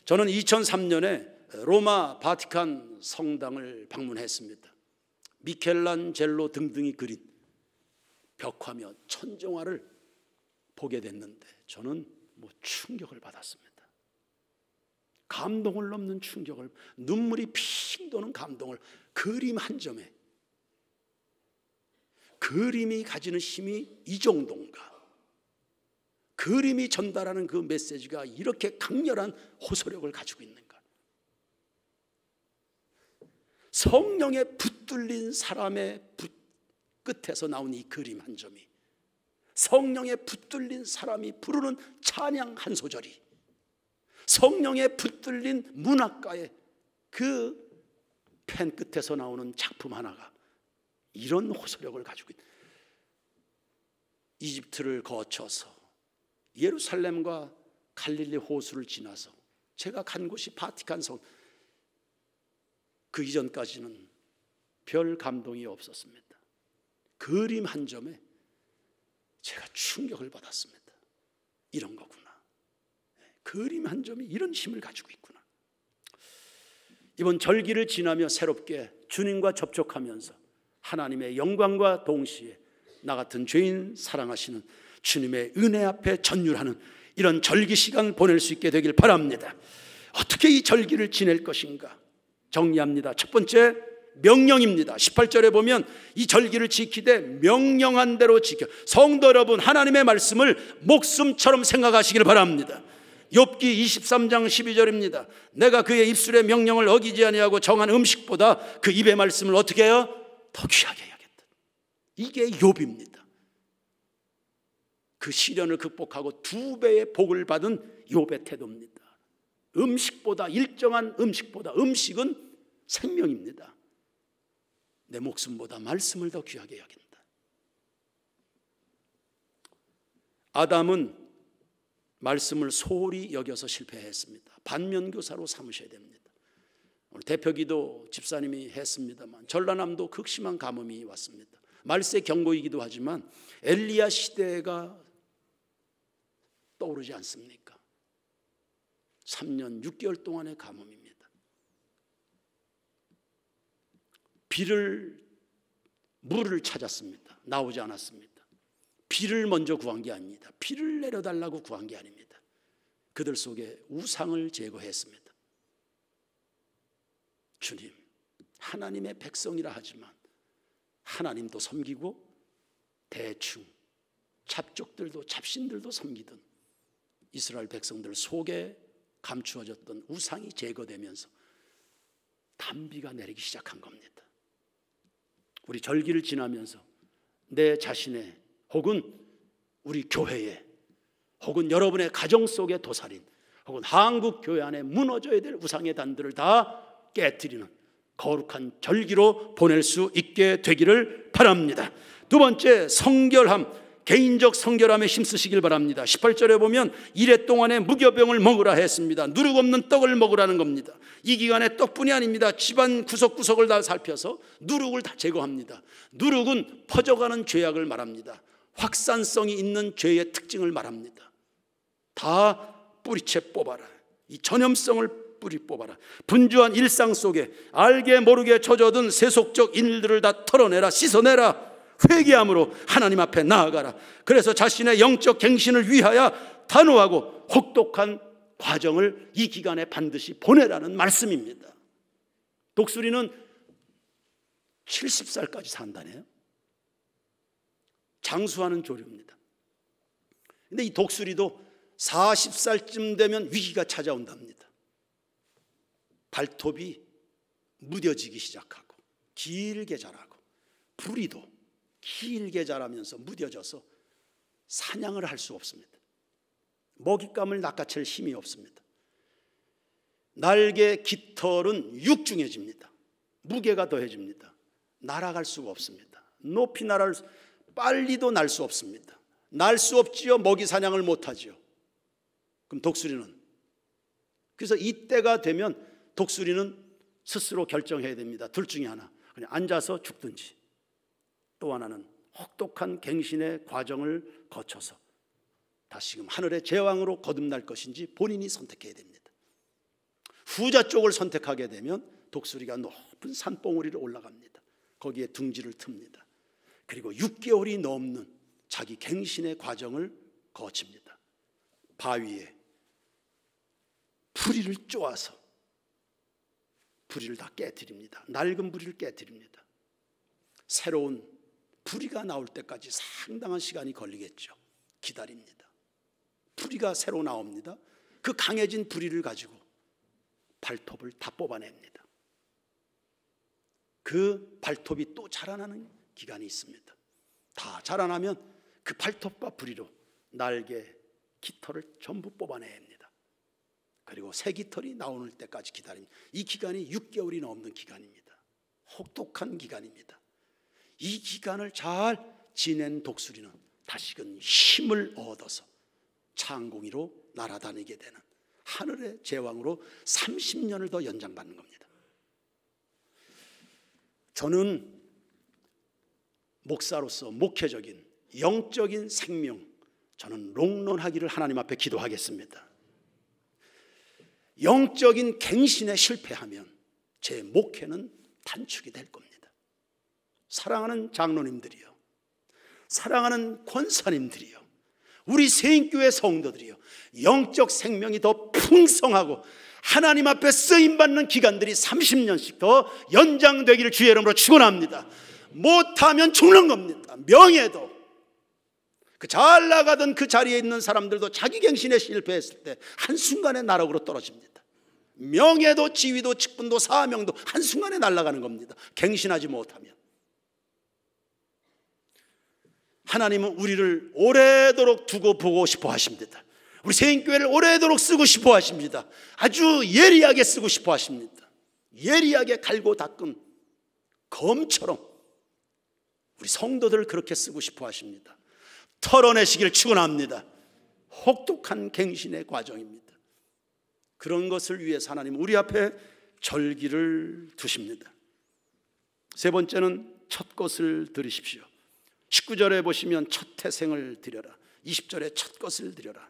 저는 2003년에 로마 바티칸 성당을 방문했습니다. 미켈란젤로 등등이 그린 벽화며 천정화를 보게 됐는데 저는 충격을 받았습니다. 감동을 넘는 충격을, 눈물이 핑 도는 감동을, 그림 한 점에 그림이 가지는 힘이 이 정도인가? 그림이 전달하는 그 메시지가 이렇게 강렬한 호소력을 가지고 있는가? 성령에 붙들린 사람의 끝에서 나온 이 그림 한 점이, 성령에 붙들린 사람이 부르는 찬양 한 소절이, 성령에 붙들린 문학가의 그 펜 끝에서 나오는 작품 하나가 이런 호소력을 가지고 있다. 이집트를 거쳐서 예루살렘과 갈릴리 호수를 지나서 제가 간 곳이 바티칸 성, 그 이전까지는 별 감동이 없었습니다. 그림 한 점에 제가 충격을 받았습니다. 이런 거구나. 그림 한 점이 이런 힘을 가지고 있구나. 이번 절기를 지나며 새롭게 주님과 접촉하면서 하나님의 영광과 동시에 나 같은 죄인 사랑하시는 주님의 은혜 앞에 전율하는 이런 절기 시간 보낼 수 있게 되길 바랍니다. 어떻게 이 절기를 지낼 것인가 정리합니다. 첫 번째, 명령입니다. 18절에 보면 이 절기를 지키되 명령한 대로 지켜. 성도 여러분, 하나님의 말씀을 목숨처럼 생각하시길 바랍니다. 욥기 23장 12절입니다. 내가 그의 입술의 명령을 어기지 아니하고 정한 음식보다 그 입의 말씀을 어떻게 해요? 더 귀하게 해야겠다. 이게 욥입니다. 그 시련을 극복하고 2배의 복을 받은 욥의 태도입니다. 음식보다, 일정한 음식보다, 음식은 생명입니다. 내 목숨보다 말씀을 더 귀하게 여긴다. 아담은 말씀을 소홀히 여겨서 실패했습니다. 반면교사로 삼으셔야 됩니다. 오늘 대표기도 집사님이 했습니다만 전라남도 극심한 가뭄이 왔습니다. 말세 경고이기도 하지만 엘리야 시대가 떠오르지 않습니까? 3년 6개월 동안의 가뭄입니다. 물을 찾았습니다. 나오지 않았습니다. 비를 먼저 구한 게 아닙니다. 비를 내려달라고 구한 게 아닙니다. 그들 속에 우상을 제거했습니다. 주님, 하나님의 백성이라 하지만 하나님도 섬기고 대충 잡족들도 잡신들도 섬기던 이스라엘 백성들 속에 감추어졌던 우상이 제거되면서 단비가 내리기 시작한 겁니다. 우리 절기를 지나면서 내 자신의 혹은 우리 교회에 혹은 여러분의 가정 속의 도살인 혹은 한국 교회 안에 무너져야 될 우상의 단들을 다 깨뜨리는 거룩한 절기로 보낼 수 있게 되기를 바랍니다. 두 번째, 성결함, 개인적 성결함에 힘쓰시길 바랍니다. 18절에 보면 이레 동안에 무교병을 먹으라 했습니다. 누룩 없는 떡을 먹으라는 겁니다. 이 기간에 떡뿐이 아닙니다. 집안 구석구석을 다 살펴서 누룩을 다 제거합니다. 누룩은 퍼져가는 죄악을 말합니다. 확산성이 있는 죄의 특징을 말합니다. 다 뿌리채 뽑아라. 이 전염성을 뿌리 뽑아라. 분주한 일상 속에 알게 모르게 젖어든 세속적 일들을 다 털어내라. 씻어내라. 회개함으로 하나님 앞에 나아가라. 그래서 자신의 영적 갱신을 위하여 단호하고 혹독한 과정을 이 기간에 반드시 보내라는 말씀입니다. 독수리는 70살까지 산다네요. 장수하는 조류입니다. 근데 이 독수리도 40살쯤 되면 위기가 찾아온답니다. 발톱이 무뎌지기 시작하고 길게 자라고 부리도 길게 자라면서 무뎌져서 사냥을 할 수 없습니다. 먹잇감을 낚아챌 힘이 없습니다. 날개 깃털은 육중해집니다. 무게가 더해집니다. 날아갈 수가 없습니다. 높이 빨리도 날 수 없습니다. 날 수 없지요. 먹이 사냥을 못하지요. 그럼 독수리는, 그래서 이때가 되면 독수리는 스스로 결정해야 됩니다. 둘 중에 하나, 그냥 앉아서 죽든지, 또 하나는 혹독한 갱신의 과정을 거쳐서 다시금 하늘의 제왕으로 거듭날 것인지 본인이 선택해야 됩니다. 후자 쪽을 선택하게 되면 독수리가 높은 산봉우리를 올라갑니다. 거기에 둥지를 틉니다. 그리고 6개월이 넘는 자기 갱신의 과정을 거칩니다. 바위에 부리를 쪼아서 부리를 다 깨뜨립니다. 낡은 부리를 깨뜨립니다. 새로운 부리가 나올 때까지 상당한 시간이 걸리겠죠. 기다립니다. 부리가 새로 나옵니다. 그 강해진 부리를 가지고 발톱을 다 뽑아냅니다. 그 발톱이 또 자라나는 기간이 있습니다. 다 자라나면 그 발톱과 부리로 날개, 깃털을 전부 뽑아냅니다. 그리고 새 깃털이 나오는 때까지 기다립니다. 이 기간이 6개월이 넘는 기간입니다. 혹독한 기간입니다. 이 기간을 잘 지낸 독수리는 다시금 힘을 얻어서 창공이로 날아다니게 되는 하늘의 제왕으로 30년을 더 연장받는 겁니다. 저는 목사로서 목회적인 영적인 생명, 저는 롱런하기를 하나님 앞에 기도하겠습니다. 영적인 갱신에 실패하면 제 목회는 단축이 될 겁니다. 사랑하는 장로님들이요, 사랑하는 권사님들이요, 우리 세인교회 성도들이요, 영적 생명이 더 풍성하고 하나님 앞에 쓰임받는 기간들이 30년씩 더 연장되기를 주의 이름으로 축원합니다. 못하면 죽는 겁니다. 명예도, 그 잘 나가던 그 자리에 있는 사람들도 자기 갱신에 실패했을 때 한순간에 나락으로 떨어집니다. 명예도, 지위도, 직분도, 사명도 한순간에 날아가는 겁니다. 갱신하지 못하면. 하나님은 우리를 오래도록 두고 보고 싶어 하십니다. 우리 세인교회를 오래도록 쓰고 싶어 하십니다. 아주 예리하게 쓰고 싶어 하십니다. 예리하게 갈고 닦은 검처럼 우리 성도들을 그렇게 쓰고 싶어 하십니다. 털어내시기를 축원합니다. 혹독한 갱신의 과정입니다. 그런 것을 위해서 하나님은 우리 앞에 절기를 두십니다. 세 번째는 첫 것을 드리십시오. 19절에 보시면 첫 태생을 드려라, 20절에 첫 것을 드려라,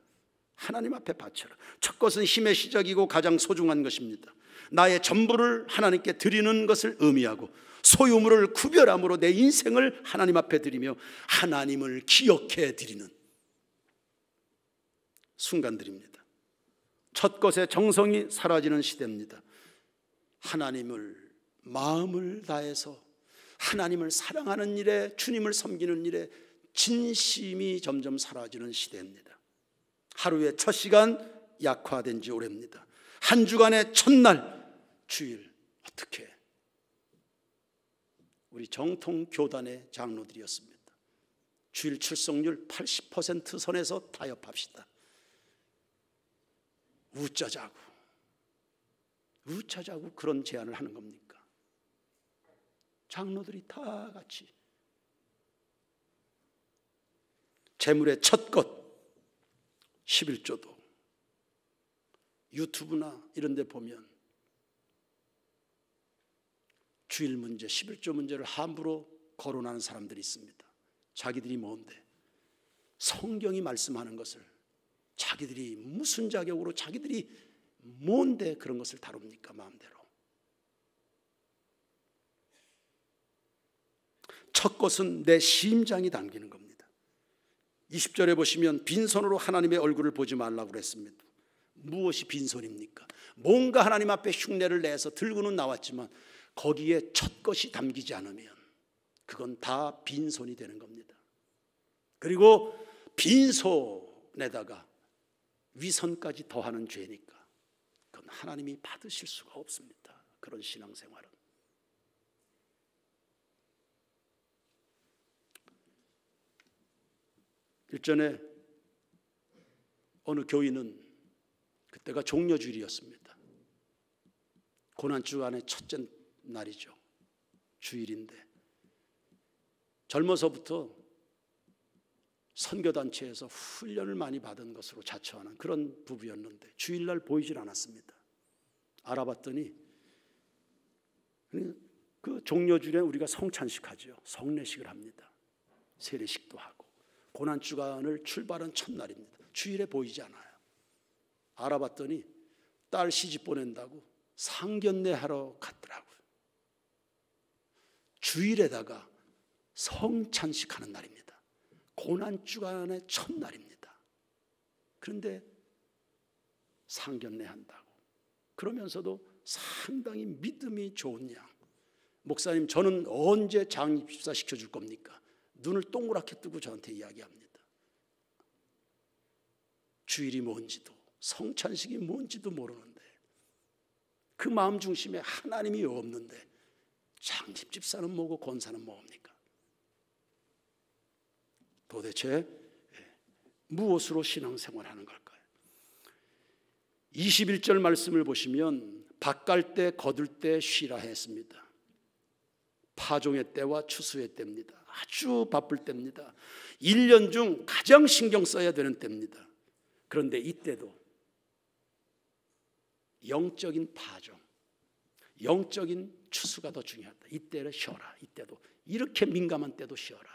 하나님 앞에 바쳐라. 첫 것은 힘의 시작이고 가장 소중한 것입니다. 나의 전부를 하나님께 드리는 것을 의미하고 소유물을 구별함으로 내 인생을 하나님 앞에 드리며 하나님을 기억해 드리는 순간들입니다. 첫 것의 정성이 사라지는 시대입니다. 하나님을 마음을 다해서 하나님을 사랑하는 일에, 주님을 섬기는 일에 진심이 점점 사라지는 시대입니다. 하루의 첫 시간 약화된 지 오래입니다. 한 주간의 첫날 주일, 어떻게 우리 정통 교단의 장로들이었습니다. 주일 출석률 80% 선에서 타협합시다. 웃자자고 그런 제안을 하는 겁니까? 장로들이 다 같이 재물의 첫 것 11조도 유튜브나 이런 데 보면 주일 문제, 11조 문제를 함부로 거론하는 사람들이 있습니다. 자기들이 뭔데, 성경이 말씀하는 것을 자기들이 무슨 자격으로, 자기들이 뭔데 그런 것을 다룹니까? 마음대로. 첫 것은 내 심장이 담기는 겁니다. 20절에 보시면 빈손으로 하나님의 얼굴을 보지 말라고 그랬습니다. 무엇이 빈손입니까? 뭔가 하나님 앞에 흉내를 내서 들고는 나왔지만 거기에 첫 것이 담기지 않으면 그건 다 빈손이 되는 겁니다. 그리고 빈손에다가 위선까지 더하는 죄니까 그건 하나님이 받으실 수가 없습니다. 그런 신앙생활은. 일전에 어느 교인은, 그때가 종려주일이었습니다. 고난주간의 첫째 날이죠. 주일인데 젊어서부터 선교단체에서 훈련을 많이 받은 것으로 자처하는 그런 부부였는데 주일날 보이질 않았습니다. 알아봤더니 그 종려주일에 우리가 성찬식 하죠. 성례식을 합니다. 세례식도 하고 고난주간을 출발한 첫날입니다. 주일에 보이지 않아요. 알아봤더니 딸 시집 보낸다고 상견례 하러 갔더라고요. 주일에다가 성찬식 하는 날입니다. 고난주간의 첫날입니다. 그런데 상견례 한다고, 그러면서도 상당히 믿음이 좋은 양, 목사님 저는 언제 장입사 시켜줄 겁니까? 눈을 동그랗게 뜨고 저한테 이야기합니다. 주일이 뭔지도 성찬식이 뭔지도 모르는데 그 마음 중심에 하나님이 없는데 창집 집사는 뭐고 권사는 뭡니까? 도대체 무엇으로 신앙생활하는 걸까요? 21절 말씀을 보시면 밭갈 때 거둘 때 쉬라 했습니다. 파종의 때와 추수의 때입니다. 아주 바쁠 때입니다. 1년 중 가장 신경 써야 되는 때입니다. 그런데 이때도 영적인 파종, 영적인 추수가 더 중요하다. 이때를 쉬어라. 이때도 이렇게 민감한 때도 쉬어라.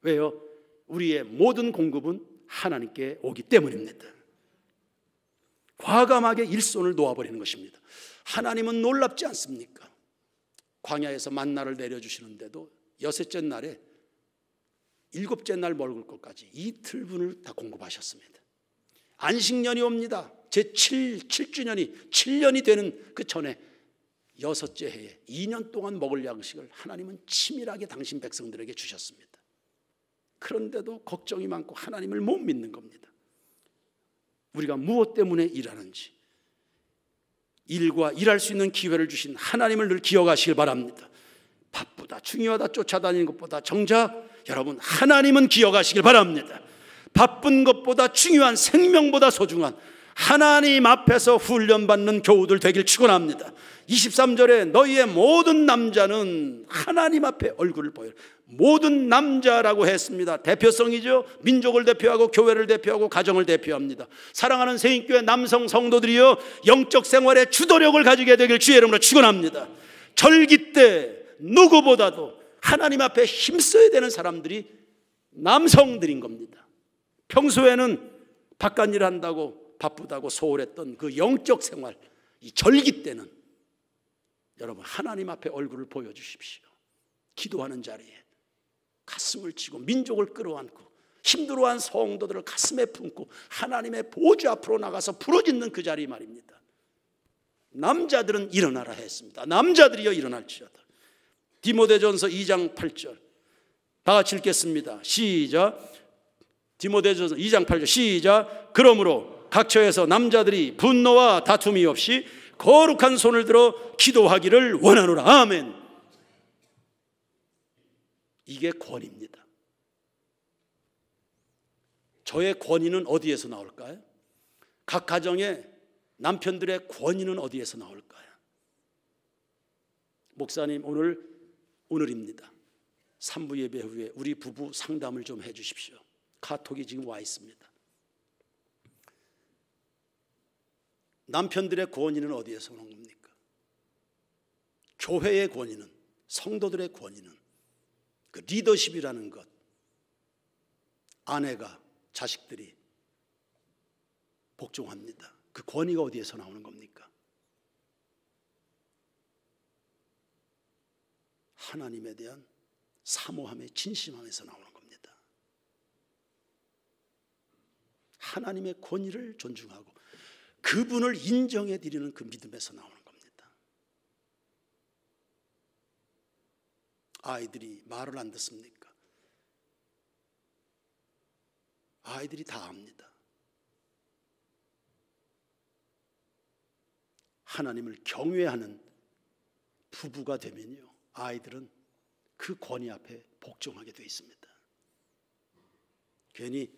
왜요? 우리의 모든 공급은 하나님께 오기 때문입니다. 과감하게 일손을 놓아버리는 것입니다. 하나님은 놀랍지 않습니까? 광야에서 만나를 내려주시는데도 여섯째 날에 일곱째 날 먹을 것까지 이틀분을 다 공급하셨습니다. 안식년이 옵니다. 제7주년이 7년이 되는 그 전에 여섯째 해에 2년 동안 먹을 양식을 하나님은 치밀하게 당신 백성들에게 주셨습니다. 그런데도 걱정이 많고 하나님을 못 믿는 겁니다. 우리가 무엇 때문에 일하는지, 일과 일할 수 있는 기회를 주신 하나님을 늘 기억하시길 바랍니다. 바쁘다, 중요하다 쫓아다니는 것보다 정작 여러분 하나님은 기억하시길 바랍니다. 바쁜 것보다 중요한, 생명보다 소중한 하나님 앞에서 훈련받는 교우들 되길 축원합니다. 23절에 너희의 모든 남자는 하나님 앞에 얼굴을 보여라. 모든 남자라고 했습니다. 대표성이죠. 민족을 대표하고 교회를 대표하고 가정을 대표합니다. 사랑하는 새인교회 남성 성도들이여, 영적 생활에 주도력을 가지게 되길 주의 이름으로 축원합니다. 절기 때 누구보다도 하나님 앞에 힘써야 되는 사람들이 남성들인 겁니다. 평소에는 바깥일 한다고 바쁘다고 소홀했던 그 영적 생활, 이 절기 때는 여러분 하나님 앞에 얼굴을 보여주십시오. 기도하는 자리에 가슴을 치고 민족을 끌어안고 힘들어한 성도들을 가슴에 품고 하나님의 보좌 앞으로 나가서 부르짖는 그 자리 말입니다. 남자들은 일어나라 했습니다. 남자들이여 일어날지어다. 디모데전서 2장 8절 다 같이 읽겠습니다. 시작. 디모데전서 2장 8절 시작. 그러므로 각처에서 남자들이 분노와 다툼이 없이 거룩한 손을 들어 기도하기를 원하노라. 아멘. 이게 권위입니다. 저의 권위는 어디에서 나올까요? 각 가정의 남편들의 권위는 어디에서 나올까요? 목사님 오늘입니다. 3부 예배 후에 우리 부부 상담을 좀 해 주십시오. 카톡이 지금 와 있습니다. 남편들의 권위는 어디에서 오는 겁니까? 교회의 권위는, 성도들의 권위는, 그 리더십이라는 것, 아내가, 자식들이 복종합니다. 그 권위가 어디에서 나오는 겁니까? 하나님에 대한 사모함의 진심함에서 나오는 겁니다. 하나님의 권위를 존중하고 그분을 인정해 드리는 그 믿음에서 나오는 겁니다. 아이들이 말을 안 듣습니까? 아이들이 다 압니다. 하나님을 경외하는 부부가 되면요, 아이들은 그 권위 앞에 복종하게 되어 있습니다. 괜히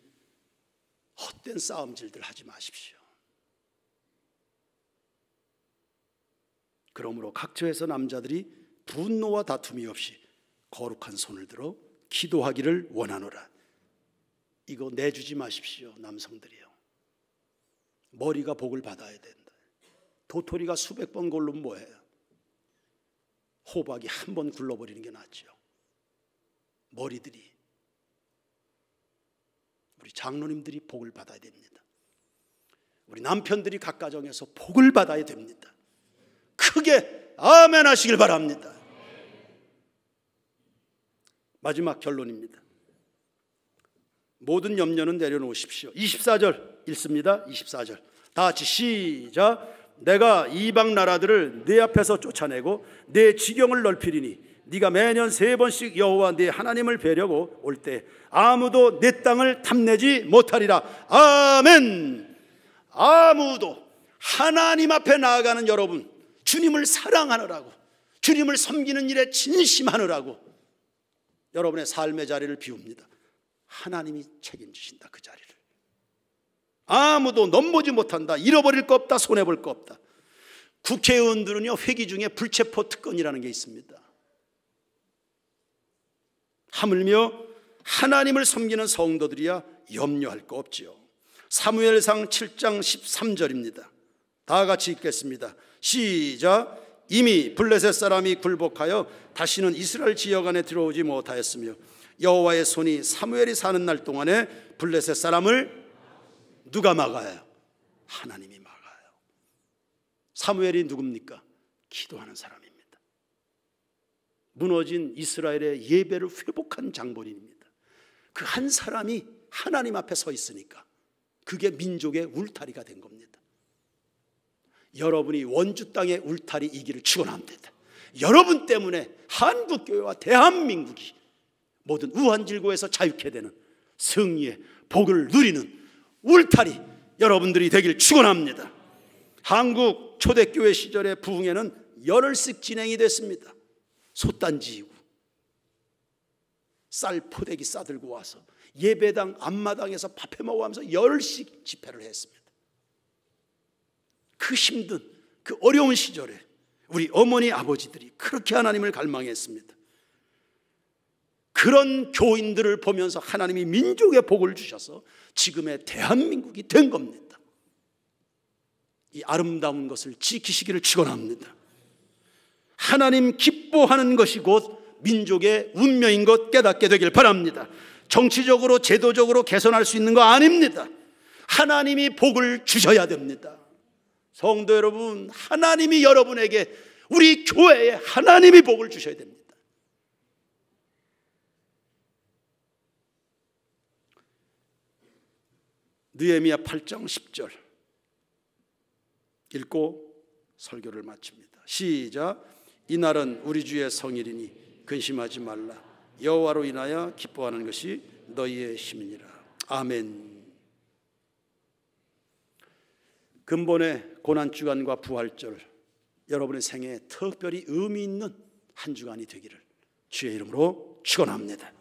헛된 싸움질들 하지 마십시오. 그러므로 각처에서 남자들이 분노와 다툼이 없이 거룩한 손을 들어 기도하기를 원하노라. 이거 내주지 마십시오. 남성들이요, 머리가 복을 받아야 된다. 도토리가 수백 번 고르면 뭐예요? 호박이 한 번 굴러버리는 게 낫죠. 머리들이, 우리 장로님들이 복을 받아야 됩니다. 우리 남편들이 각 가정에서 복을 받아야 됩니다. 크게 아멘 하시길 바랍니다. 마지막 결론입니다. 모든 염려는 내려놓으십시오. 24절 읽습니다. 24절 다 같이 시작. 내가 이방 나라들을 네 앞에서 쫓아내고 네 지경을 넓히리니 네가 매년 3번씩 여호와 네 하나님을 뵈려고 올 때 아무도 내 땅을 탐내지 못하리라. 아멘. 아무도, 하나님 앞에 나아가는 여러분, 주님을 사랑하느라고, 주님을 섬기는 일에 진심하느라고 여러분의 삶의 자리를 비웁니다. 하나님이 책임지신다. 그 자리를 아무도 넘보지 못한다. 잃어버릴 거 없다. 손해볼 거 없다. 국회의원들은요, 회기 중에 불체포 특권이라는 게 있습니다. 하물며 하나님을 섬기는 성도들이야 염려할 거 없지요. 사무엘상 7장 13절입니다. 다 같이 읽겠습니다. 시작. 이미 블레셋 사람이 굴복하여 다시는 이스라엘 지역 안에 들어오지 못하였으며 여호와의 손이 사무엘이 사는 날 동안에 블레셋 사람을 누가 막아요? 하나님이 막아요. 사무엘이 누굽니까? 기도하는 사람입니다. 무너진 이스라엘의 예배를 회복한 장본인입니다. 그 한 사람이 하나님 앞에 서 있으니까 그게 민족의 울타리가 된 겁니다. 여러분이 원주 땅의 울타리 이기를 축원합니다. 여러분 때문에 한국교회와 대한민국이 모든 우한질고에서 자유케 되는 승리의 복을 누리는 울타리 여러분들이 되길 축원합니다. 한국 초대교회 시절의 부흥회는 열흘씩 진행이 됐습니다. 솥단 지이고 쌀 포대기 싸들고 와서 예배당 앞마당에서 밥 해먹으면서 열흘씩 집회를 했습니다. 그 힘든 그 어려운 시절에 우리 어머니 아버지들이 그렇게 하나님을 갈망했습니다. 그런 교인들을 보면서 하나님이 민족의 복을 주셔서 지금의 대한민국이 된 겁니다. 이 아름다운 것을 지키시기를 축원합니다. 하나님 기뻐하는 것이 곧 민족의 운명인 것 깨닫게 되길 바랍니다. 정치적으로 제도적으로 개선할 수 있는 거 아닙니다. 하나님이 복을 주셔야 됩니다. 성도 여러분, 하나님이 여러분에게, 우리 교회에 하나님이 복을 주셔야 됩니다. 느헤미야 8장 10절 읽고 설교를 마칩니다. 시작. 이날은 우리 주의 성일이니 근심하지 말라. 여호와로 인하여 기뻐하는 것이 너희의 힘이니라. 아멘. 근본의 고난주간과 부활절, 여러분의 생애에 특별히 의미 있는 한 주간이 되기를 주의 이름으로 축원합니다.